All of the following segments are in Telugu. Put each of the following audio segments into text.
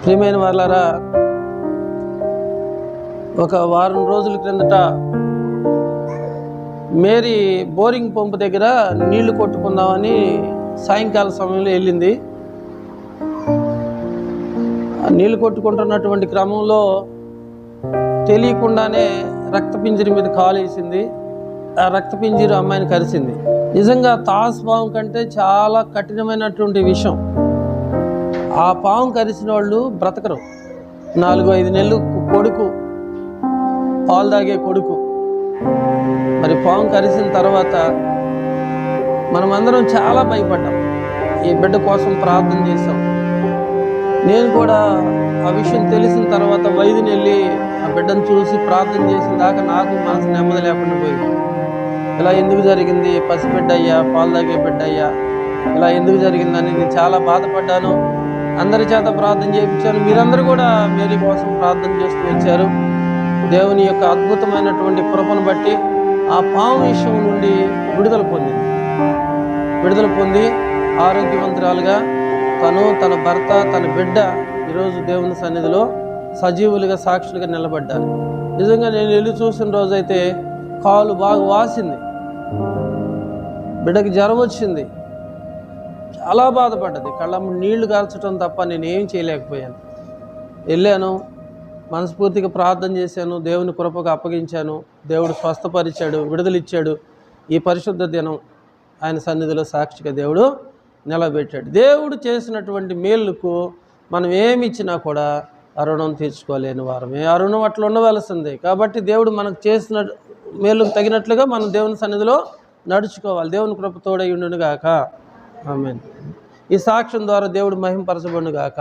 ప్రియమైన వాళ్ళారా, ఒక వారం రోజుల క్రిందట మేరీ బోరింగ్ పంపు దగ్గర నీళ్లు కొట్టుకుందామని సాయంకాల సమయంలో వెళ్ళింది. నీళ్లు కొట్టుకుంటున్నటువంటి క్రమంలో తెలియకుండానే రక్తపింజరి మీద కాలు వేసింది. ఆ రక్తపింజరి అమ్మాయిని కరిచింది. నిజంగా తాస్ పాము కంటే చాలా కఠినమైనటువంటి విషయం. ఆ పాము కరిచిన వాళ్ళు బ్రతకరు. 4-5 నెలలు కొడుకు, పాలు తాగే కొడుకు. మరి పాము కరిసిన తర్వాత మనమందరం చాలా భయపడ్డాం. ఈ బిడ్డ కోసం ప్రార్థన చేశాం. నేను కూడా ఆ విషయం తెలిసిన తర్వాత వైద్యుని వెళ్ళి ఆ బిడ్డను చూసి ప్రార్థన చేసిన దాకా నాకు మనసు నెమ్మది లేకుండా పోయింది. ఇలా ఎందుకు జరిగింది, పసిబిడ్డ అయ్యా, పాలు తాగే బిడ్డ అయ్యా, ఇలా ఎందుకు జరిగిందని నేను చాలా బాధపడ్డాను. అందరి చేత ప్రార్థన చేయించాను. మీరందరూ కూడా మేరీ కోసం ప్రార్థన చేస్తూ వచ్చారు. దేవుని యొక్క అద్భుతమైనటువంటి కృపను బట్టి ఆ పాము విషయం నుండి విడుదల పొంది ఆరోగ్యవంతురాలుగా తను, తన భర్త, తన బిడ్డ ఈరోజు దేవుని సన్నిధిలో సజీవులుగా, సాక్షులుగా నిలబడ్డారు. నిజంగా నేను వెళ్ళి చూసిన రోజైతే కాలు బాగా వాసింది, బిడ్డకి జ్వరం వచ్చింది, చాలా బాధపడ్డది. కళ్ళమ్మ నీళ్లు కాల్చడం తప్ప నేను ఏం చేయలేకపోయాను. వెళ్ళాను, మనస్ఫూర్తిగా ప్రార్థన చేశాను, దేవుని కృపకు అప్పగించాను. దేవుడు స్వస్థపరిచాడు, విడుదలిచ్చాడు. ఈ పరిశుద్ధ దినం ఆయన సన్నిధిలో సాక్షిగా దేవుడు నిలబెట్టాడు. దేవుడు చేసినటువంటి మేలుకు మనం ఏమి ఇచ్చినా కూడా ఆ రుణం తీర్చుకోలేని వారమే. ఆ రుణం అట్లా ఉండవలసిందే. కాబట్టి దేవుడు మనకు చేసిన మేలుకు తగినట్లుగా మనం దేవుని సన్నిధిలో నడుచుకోవాలి. దేవుని కృప తోడై ఉండును గాక. ఆమేన్. ఈ సాక్ష్యం ద్వారా దేవుడు మహిమపరచబడును గాక.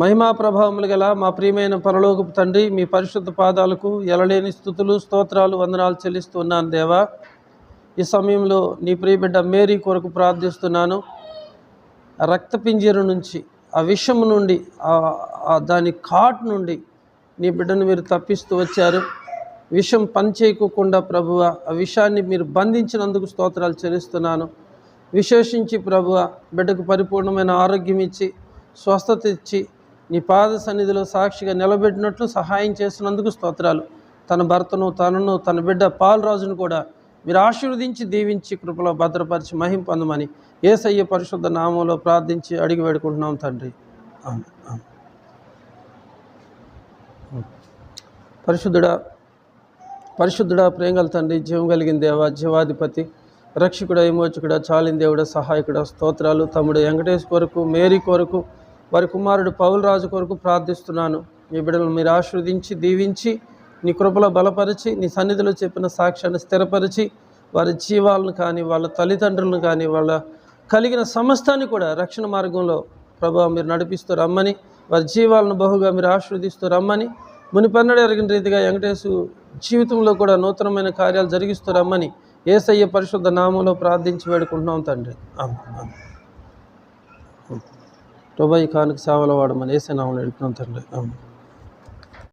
మహిమా ప్రభావములు గల మా ప్రియమైన పరలోకపు తండ్రి, మీ పరిశుద్ధ పాదాలకు ఎలలేని స్తుతులు, స్తోత్రాలు, వందనాలు చెల్లిస్తున్నాను దేవా. ఈ సమయంలో నీ ప్రియబిడ్డ మేరీ కొరకు ప్రార్థిస్తున్నాను. ఆ రక్తపింజీరు నుంచి, ఆ విషము నుండి, దాని కాట్ నుండి నీ బిడ్డను మీరు తప్పిస్తూ వచ్చారు. విషం పనిచేయకుండా ప్రభువ, ఆ విషయాన్ని మీరు బంధించినందుకు స్తోత్రాలు చెల్లిస్తున్నాను. విశేషించి ప్రభువ, బిడ్డకు పరిపూర్ణమైన ఆరోగ్యం ఇచ్చి, స్వస్థత ఇచ్చి, నీ పాద సన్నిధిలో సాక్షిగా నిలబెట్టినట్లు సహాయం చేసినందుకు స్తోత్రాలు. తన భర్తను, తనను, తన బిడ్డ పాలరాజును కూడా మీరు ఆశీర్వదించి, దీవించి, కృపలో భద్రపరిచి మహిమ పొందమని యేసయ్య పరిశుద్ధ నామంలో ప్రార్థించి అడిగి వేడుకుంటున్నాం తండ్రి. పరిశుద్ధుడా, ప్రేమగల తండ్రి, జీవం కలిగిన దేవ, జీవాధిపతి, రక్షకుడ, విమోచకుడ, చాలిన దేవుడ, సహాయకుడ, స్తోత్రాలు. తమ్ముడు వెంకటేష్ కొరకు, మేరీ కొరకు, వారి కుమారుడు పౌలరాజు కొరకు ప్రార్థిస్తున్నాను. మీ బిడ్డలను మీరు ఆశీర్వదించి, దీవించి, నీ కృపలో బలపరిచి, నీ సన్నిధిలో చెప్పిన సాక్ష్యాన్ని స్థిరపరిచి, వారి జీవాలను కానీ, వాళ్ళ తల్లిదండ్రులను కానీ, వాళ్ళ కలిగిన సమస్తాన్ని కూడా రక్షణ మార్గంలో ప్రభావం మీరు నడిపిస్తూ రమ్మని, వారి జీవాలను బహుగా మీరు ఆశీర్వదిస్తూ రమ్మని, మునిపన్నడు ఎరిగిన రీతిగా వెంకటేశు జీవితంలో కూడా నూతనమైన కార్యాలు జరిగిస్తూ రమ్మని యేసయ్య పరిశుద్ధ నామంలో ప్రార్థించి వేడుకుంటున్నాం తండ్రి. ప్రభా, ఈ కానుక సేవలో వాడమని యేసయ్య నామంలో వేడుకుంటున్నాం తండ్రి.